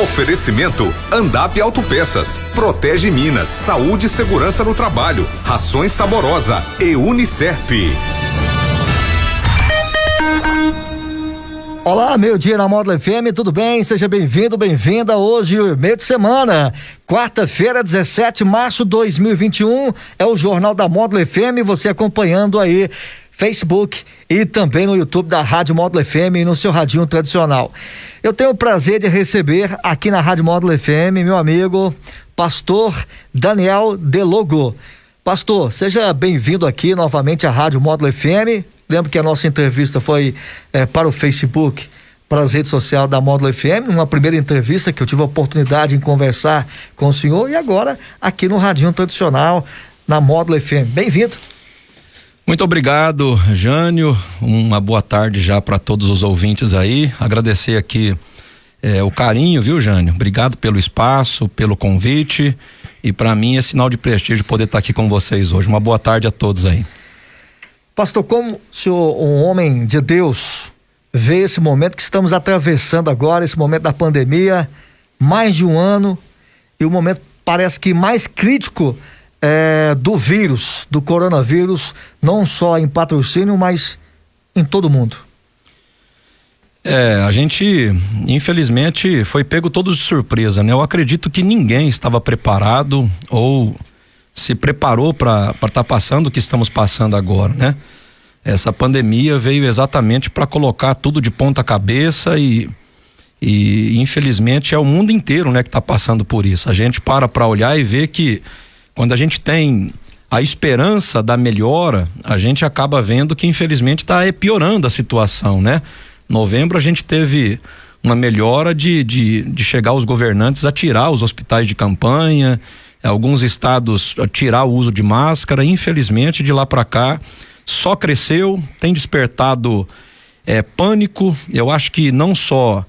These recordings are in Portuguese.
Oferecimento Andap Autopeças, Protege Minas, Saúde e Segurança no Trabalho, Rações Saborosa e Unicef. Olá, meio-dia na Módulo FM, tudo bem? Seja bem-vindo, bem-vinda. Hoje, meio de semana, quarta-feira, 17 de março de 2021, é o Jornal da Módulo FM, você acompanhando aí Facebook e também no YouTube da Rádio Módulo FM e no seu radinho tradicional. Eu tenho o prazer de receber aqui na Rádio Módulo FM meu amigo pastor Daniel Delogo. Pastor, seja bem-vindo aqui novamente à Rádio Módulo FM. Lembro que a nossa entrevista foi para o Facebook, para as redes sociais da Módulo FM, uma primeira entrevista que eu tive a oportunidade de conversar com o senhor, e agora aqui no radinho tradicional na Módulo FM. Bem-vindo. Muito obrigado, Jânio. Uma boa tarde já para todos os ouvintes aí. Agradecer aqui o carinho, viu, Jânio? Obrigado pelo espaço, pelo convite, e para mim é sinal de prestígio poder estar aqui com vocês hoje. Uma boa tarde a todos aí. Pastor, como o senhor, um homem de Deus, vê esse momento que estamos atravessando agora, esse momento da pandemia, mais de um ano, e o momento parece que mais crítico do vírus, do coronavírus, não só em Patrocínio, mas em todo o mundo? A gente, infelizmente, foi pego todos de surpresa, né? Eu acredito que ninguém estava preparado ou se preparou para estar passando o que estamos passando agora, né? Essa pandemia veio exatamente para colocar tudo de ponta cabeça e infelizmente é o mundo inteiro, né, que está passando por isso. A gente para olhar e ver que quando a gente tem a esperança da melhora, a gente acaba vendo que infelizmente está piorando a situação, né? Novembro a gente teve uma melhora de chegar os governantes a tirar os hospitais de campanha, alguns estados a tirar o uso de máscara. Infelizmente de lá para cá só cresceu, tem despertado pânico, eu acho que não só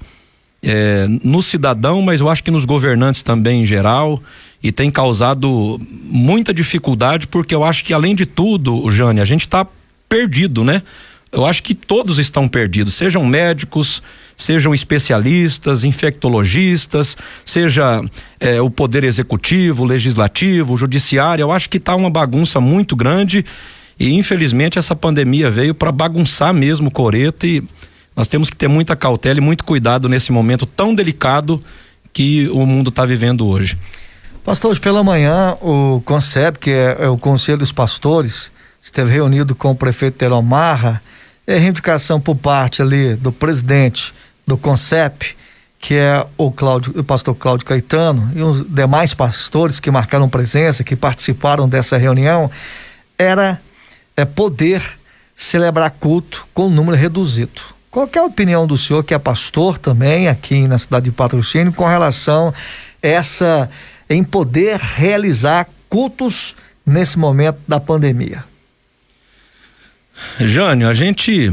no cidadão, mas eu acho que nos governantes também em geral, e tem causado muita dificuldade, porque eu acho que além de tudo, Jânio, a gente está perdido, né? Eu acho que todos estão perdidos, sejam médicos, sejam especialistas, infectologistas, seja o poder executivo, legislativo, judiciário. Eu acho que está uma bagunça muito grande e infelizmente essa pandemia veio para bagunçar mesmo o coreto, e nós temos que ter muita cautela e muito cuidado nesse momento tão delicado que o mundo está vivendo hoje. Pastor, hoje pela manhã o CONCEP, que é o Conselho dos Pastores, esteve reunido com o prefeito Terão Marra, e a reivindicação por parte ali do presidente do CONCEP, que é o pastor Cláudio Caetano, e os demais pastores que marcaram presença, que participaram dessa reunião, era poder celebrar culto com número reduzido. Qual que é a opinião do senhor, que é pastor também aqui na cidade de Patrocínio, com relação a em poder realizar cultos nesse momento da pandemia? Jânio, a gente,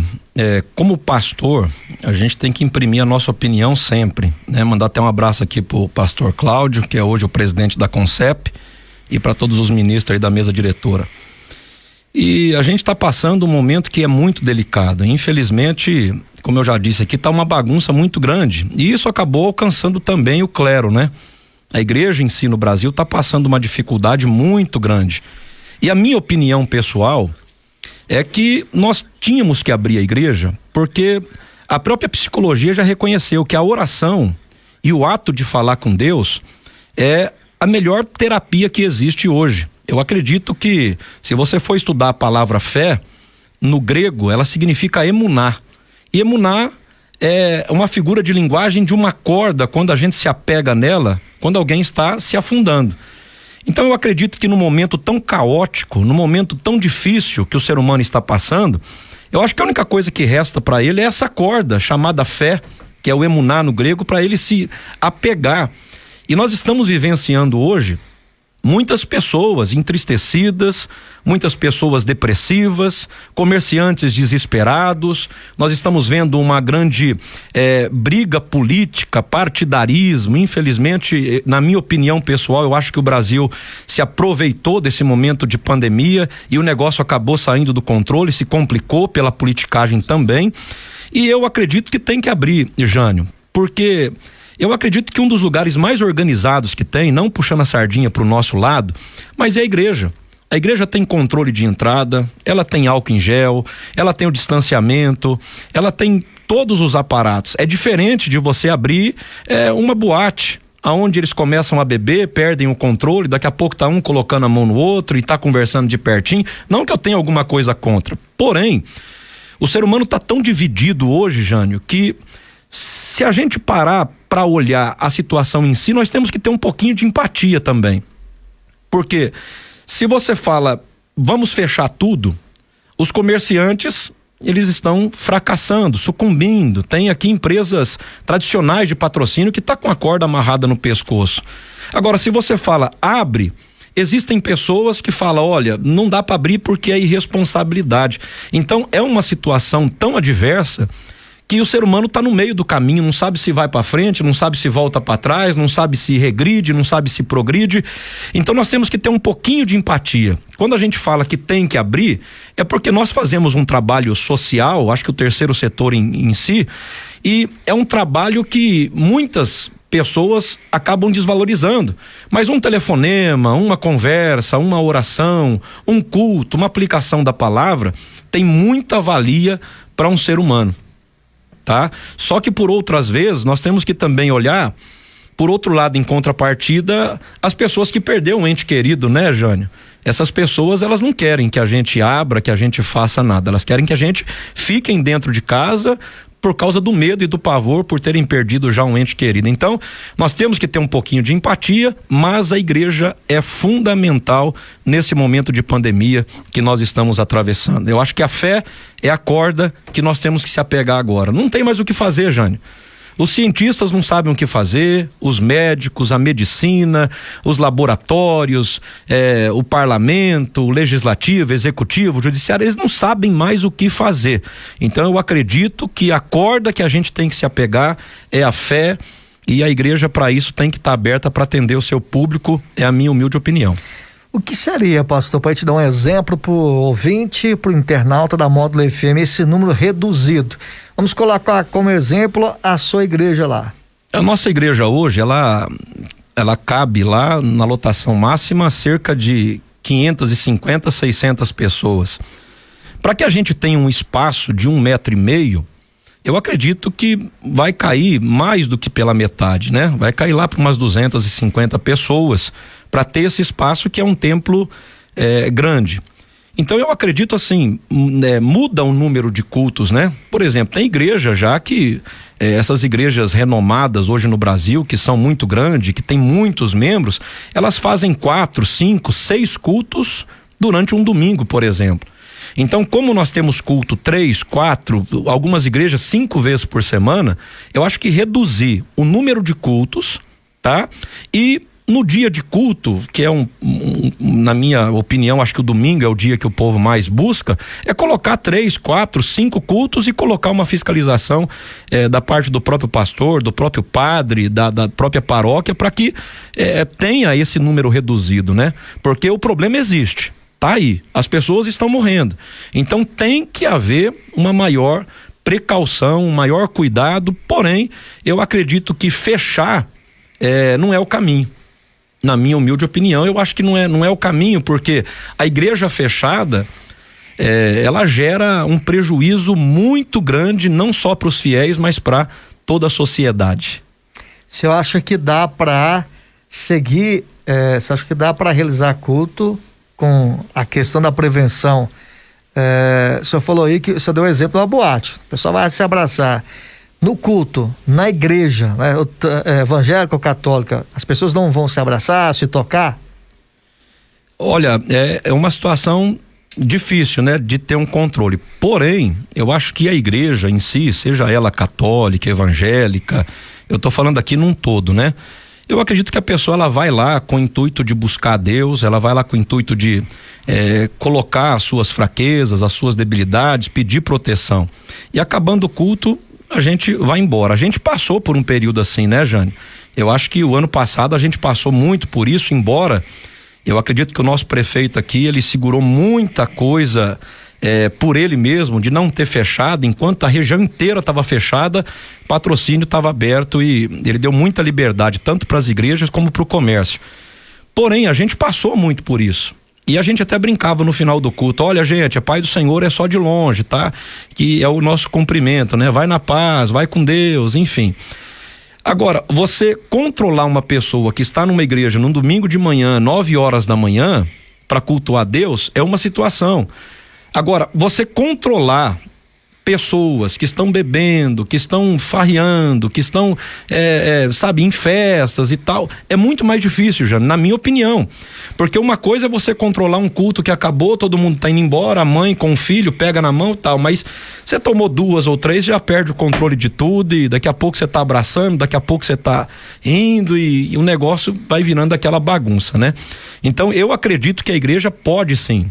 como pastor, a gente tem que imprimir a nossa opinião sempre, né? Mandar até um abraço aqui pro pastor Cláudio, que é hoje o presidente da CONCEP, e para todos os ministros aí da mesa diretora. E a gente está passando um momento que é muito delicado. Infelizmente, como eu já disse aqui, tá uma bagunça muito grande, e isso acabou alcançando também o clero, né? A igreja em si no Brasil está passando uma dificuldade muito grande. E a minha opinião pessoal é que nós tínhamos que abrir a igreja, porque a própria psicologia já reconheceu que a oração e o ato de falar com Deus é a melhor terapia que existe hoje. Eu acredito que, se você for estudar a palavra fé, no grego ela significa emuná. E emuná é uma figura de linguagem de uma corda, quando a gente se apega nela, quando alguém está se afundando. Então eu acredito que no momento tão caótico, no momento tão difícil que o ser humano está passando, eu acho que a única coisa que resta para ele é essa corda chamada fé, que é o emuná no grego, para ele se apegar. E nós estamos vivenciando hoje muitas pessoas entristecidas, muitas pessoas depressivas, comerciantes desesperados. Nós estamos vendo uma grande briga política, partidarismo. Infelizmente, na minha opinião pessoal, eu acho que o Brasil se aproveitou desse momento de pandemia e o negócio acabou saindo do controle, se complicou pela politicagem também. E eu acredito que tem que abrir, Jânio, porque Eu acredito que um dos lugares mais organizados que tem, não puxando a sardinha para o nosso lado, mas é a igreja. A igreja tem controle de entrada, ela tem álcool em gel, ela tem o distanciamento, ela tem todos os aparatos. É diferente de você abrir uma boate, aonde eles começam a beber, perdem o controle, daqui a pouco tá um colocando a mão no outro e tá conversando de pertinho. Não que eu tenha alguma coisa contra, porém, o ser humano tá tão dividido hoje, Jânio, que se a gente parar para olhar a situação em si, nós temos que ter um pouquinho de empatia também. Porque se você fala, vamos fechar tudo, os comerciantes, eles estão fracassando, sucumbindo. Tem aqui empresas tradicionais de patrocínio que está com a corda amarrada no pescoço. Agora, se você fala, abre, existem pessoas que falam, olha, não dá para abrir porque é irresponsabilidade. Então, é uma situação tão adversa que o ser humano está no meio do caminho, não sabe se vai para frente, não sabe se volta para trás, não sabe se regride, não sabe se progride. Então nós temos que ter um pouquinho de empatia. Quando a gente fala que tem que abrir, é porque nós fazemos um trabalho social, acho que o terceiro setor em si, e é um trabalho que muitas pessoas acabam desvalorizando, mas um telefonema, uma conversa, uma oração, um culto, uma aplicação da palavra tem muita valia para um ser humano. Tá? Só que por outras vezes nós temos que também olhar por outro lado, em contrapartida, as pessoas que perderam um ente querido, né, Jânio? Essas pessoas, elas não querem que a gente abra, que a gente faça nada, elas querem que a gente fiquem dentro de casa por causa do medo e do pavor por terem perdido já um ente querido. Então, nós temos que ter um pouquinho de empatia, mas a igreja é fundamental nesse momento de pandemia que nós estamos atravessando. Eu acho que a fé é a corda que nós temos que se apegar agora. Não tem mais o que fazer, Jânio. Os cientistas não sabem o que fazer, os médicos, a medicina, os laboratórios, o parlamento, o legislativo, executivo, o judiciário, eles não sabem mais o que fazer. Então eu acredito que a corda que a gente tem que se apegar é a fé, e a igreja para isso tem que estar aberta para atender o seu público, é a minha humilde opinião. O que seria, pastor, para te dar um exemplo para o ouvinte, para o internauta da Módulo FM, esse número reduzido? Vamos colocar como exemplo a sua igreja lá. A nossa igreja hoje, ela cabe lá na lotação máxima cerca de 550, 600 pessoas. Para que a gente tenha um espaço de 1,5 metro, eu acredito que vai cair mais do que pela metade, né? Vai cair lá para umas 250 pessoas para ter esse espaço que é um templo grande. Então eu acredito assim, muda o número de cultos, né? Por exemplo, tem igreja já que essas igrejas renomadas hoje no Brasil, que são muito grandes, que tem muitos membros, elas fazem 4, 5, 6 cultos durante um domingo, por exemplo. Então, como nós temos culto 3, 4, algumas igrejas 5 vezes por semana, eu acho que reduzir o número de cultos, tá? E no dia de culto, que é na minha opinião, acho que o domingo é o dia que o povo mais busca, é colocar 3, 4, 5 cultos e colocar uma fiscalização da parte do próprio pastor, do próprio padre, da própria paróquia, para que tenha esse número reduzido, né? Porque o problema existe. Tá aí, as pessoas estão morrendo. Então tem que haver uma maior precaução, um maior cuidado, porém, eu acredito que fechar não é o caminho. Na minha humilde opinião, eu acho que não é o caminho, porque a igreja fechada, ela gera um prejuízo muito grande, não só para os fiéis, mas para toda a sociedade. Você acha que dá para seguir, você acha que dá para realizar culto com a questão da prevenção? O senhor falou aí que o senhor deu o exemplo da boate, o pessoal vai se abraçar. No culto, na igreja, né, evangélica ou católica, as pessoas não vão se abraçar, se tocar? Olha, é uma situação difícil, né, de ter um controle. Porém, eu acho que a igreja em si, seja ela católica, evangélica, eu tô falando aqui num todo, né? Eu acredito que a pessoa, ela vai lá com o intuito de buscar Deus, ela vai lá com o intuito de colocar as suas fraquezas, as suas debilidades, pedir proteção. E acabando o culto, a gente vai embora. A gente passou por um período assim, né, Jânio? Eu acho que o ano passado a gente passou muito por isso, embora eu acredito que o nosso prefeito aqui, ele segurou muita coisa por ele mesmo, de não ter fechado, enquanto a região inteira estava fechada, patrocínio estava aberto e ele deu muita liberdade, tanto para as igrejas como para o comércio. Porém, a gente passou muito por isso. E a gente até brincava no final do culto: olha, gente, a paz do Senhor é só de longe, tá? Que é o nosso cumprimento, né? Vai na paz, vai com Deus, enfim. Agora, você controlar uma pessoa que está numa igreja num domingo de manhã, 9 horas da manhã, para cultuar Deus, é uma situação. Agora, você controlar pessoas que estão bebendo, que estão farreando, que estão, sabe, em festas e tal, é muito mais difícil, já, na minha opinião. Porque uma coisa é você controlar um culto que acabou, todo mundo tá indo embora, a mãe com o filho pega na mão e tal, mas você tomou 2 ou 3, já perde o controle de tudo e daqui a pouco você tá abraçando, daqui a pouco você tá rindo e o negócio vai virando aquela bagunça, né? Então, eu acredito que a igreja pode sim,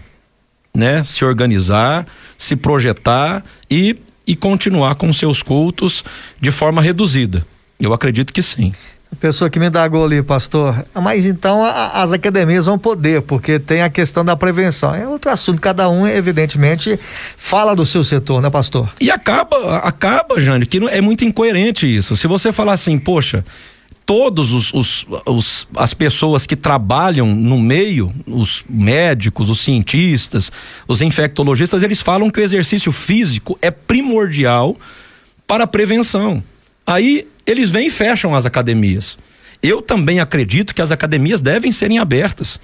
né, se organizar, se projetar e continuar com seus cultos de forma reduzida. Eu acredito que sim. A pessoa que me indagou ali, pastor, mas então as academias vão poder, porque tem a questão da prevenção. É outro assunto, cada um evidentemente fala do seu setor, né, pastor? E acaba, Jane, que é muito incoerente isso. Se você falar assim, poxa, todos as pessoas que trabalham no meio, os médicos, os cientistas, os infectologistas, eles falam que o exercício físico é primordial para a prevenção. Aí eles vêm e fecham as academias. Eu também acredito que as academias devem serem abertas,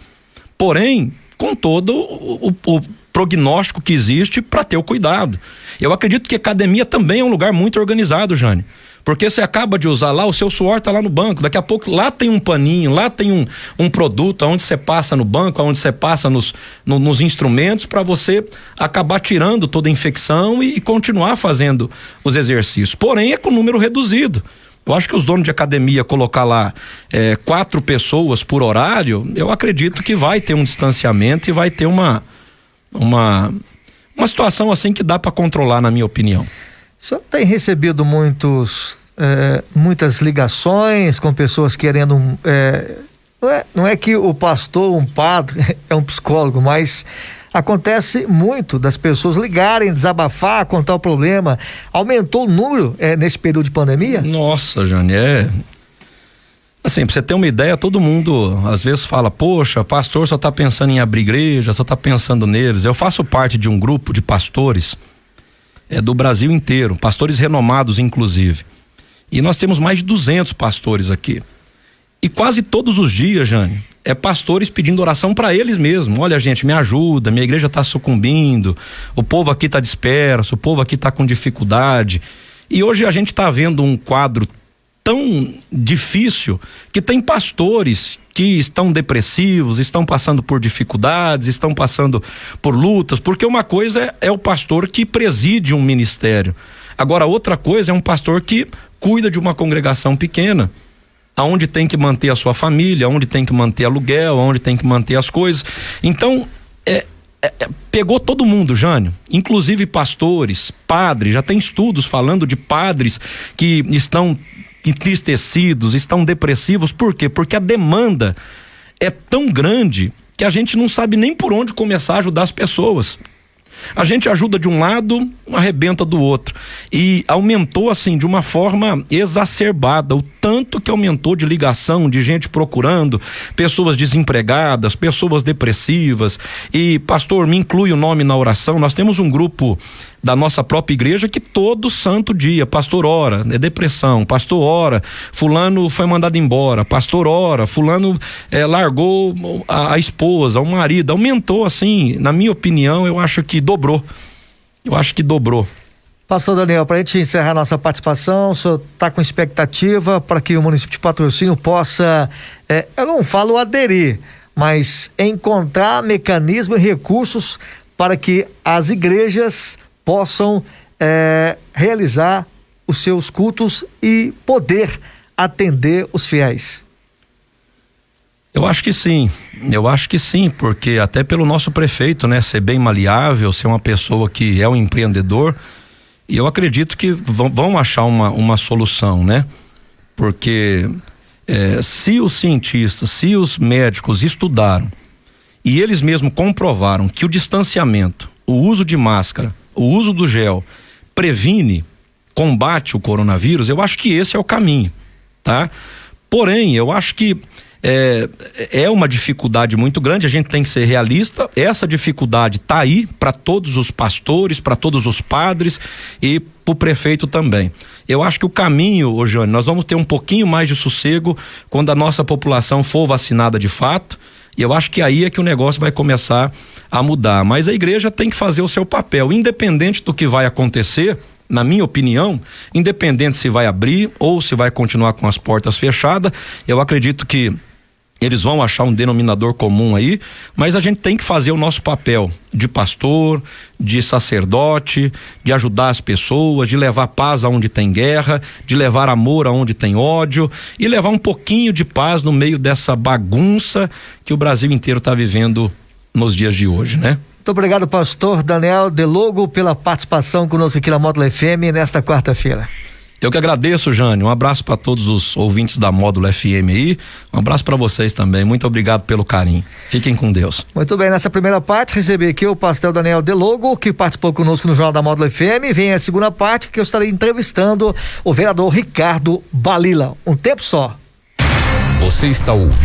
porém, com todo o prognóstico que existe para ter o cuidado. Eu acredito que a academia também é um lugar muito organizado, Jane. Porque você acaba de usar lá, o seu suor tá lá no banco, daqui a pouco lá tem um paninho, lá tem um produto onde você passa no banco, onde você passa nos instrumentos para você acabar tirando toda a infecção e continuar fazendo os exercícios. Porém, é com número reduzido. Eu acho que os donos de academia colocar lá 4 pessoas por horário, eu acredito que vai ter um distanciamento e vai ter uma situação assim que dá para controlar, na minha opinião. O senhor tem recebido muitas ligações com pessoas querendo, não é que o pastor, um padre, é um psicólogo, mas acontece muito das pessoas ligarem, desabafar, contar o problema. Aumentou o número nesse período de pandemia? Nossa, Jane, assim, pra você ter uma ideia, todo mundo às vezes fala: poxa, pastor só tá pensando em abrir igreja, só tá pensando neles. Eu faço parte de um grupo de pastores do Brasil inteiro, pastores renomados inclusive, e nós temos mais de 200 pastores aqui, e quase todos os dias, Jane, pastores pedindo oração para eles mesmos. Olha, gente, me ajuda, minha igreja tá sucumbindo, o povo aqui tá disperso, o povo aqui tá com dificuldade. E hoje a gente tá vendo um quadro tão difícil que tem pastores que estão depressivos, estão passando por dificuldades, estão passando por lutas, porque uma coisa é o pastor que preside um ministério, agora outra coisa é um pastor que cuida de uma congregação pequena, aonde tem que manter a sua família, aonde tem que manter aluguel, aonde tem que manter as coisas. Então pegou todo mundo, Jânio, inclusive pastores, padres. Já tem estudos falando de padres que estão entristecidos, estão depressivos. Por quê? Porque a demanda é tão grande que a gente não sabe nem por onde começar a ajudar as pessoas. A gente ajuda de um lado, arrebenta do outro, e aumentou assim de uma forma exacerbada, o tanto que aumentou de ligação, de gente procurando, pessoas desempregadas, pessoas depressivas. E pastor, me inclui o nome na oração. Nós temos um grupo da nossa própria igreja que todo santo dia, pastor ora, depressão, pastor ora, fulano foi mandado embora, pastor ora, fulano largou a esposa, o marido. Aumentou assim, na minha opinião, eu acho que dobrou. Pastor Daniel, para a gente encerrar nossa participação, o senhor está com expectativa para que o município de Patrocínio possa, eu não falo aderir, mas encontrar mecanismos e recursos para que as igrejas possam realizar os seus cultos e poder atender os fiéis? Eu acho que sim, porque até pelo nosso prefeito, né, ser bem maleável, ser uma pessoa que é um empreendedor, e eu acredito que vão achar uma solução, né? Porque se os cientistas, se os médicos estudaram e eles mesmos comprovaram que o distanciamento o uso de máscara, o uso do gel previne, combate o coronavírus, eu acho que esse é o caminho, tá? Porém, eu acho que é uma dificuldade muito grande, a gente tem que ser realista. Essa dificuldade está aí para todos os pastores, para todos os padres e para o prefeito também. Eu acho que o caminho, ô Jânio, nós vamos ter um pouquinho mais de sossego quando a nossa população for vacinada de fato, e eu acho que aí é que o negócio vai começar a mudar. Mas a igreja tem que fazer o seu papel, independente do que vai acontecer. Na minha opinião, independente se vai abrir ou se vai continuar com as portas fechadas, eu acredito que eles vão achar um denominador comum aí, mas a gente tem que fazer o nosso papel de pastor, de sacerdote, de ajudar as pessoas, de levar paz aonde tem guerra, de levar amor aonde tem ódio e levar um pouquinho de paz no meio dessa bagunça que o Brasil inteiro está vivendo nos dias de hoje, né? Muito obrigado, pastor Daniel Delogo, pela participação conosco aqui na Módulo FM nesta quarta-feira. Eu que agradeço, Jânio. Um abraço para todos os ouvintes da Módulo FM aí. Um abraço para vocês também. Muito obrigado pelo carinho. Fiquem com Deus. Muito bem, nessa primeira parte recebi aqui o pastor Daniel Delogo, que participou conosco no Jornal da Módulo FM. Vem a segunda parte, que eu estarei entrevistando o vereador Ricardo Balila. Um tempo só. Você está ouvindo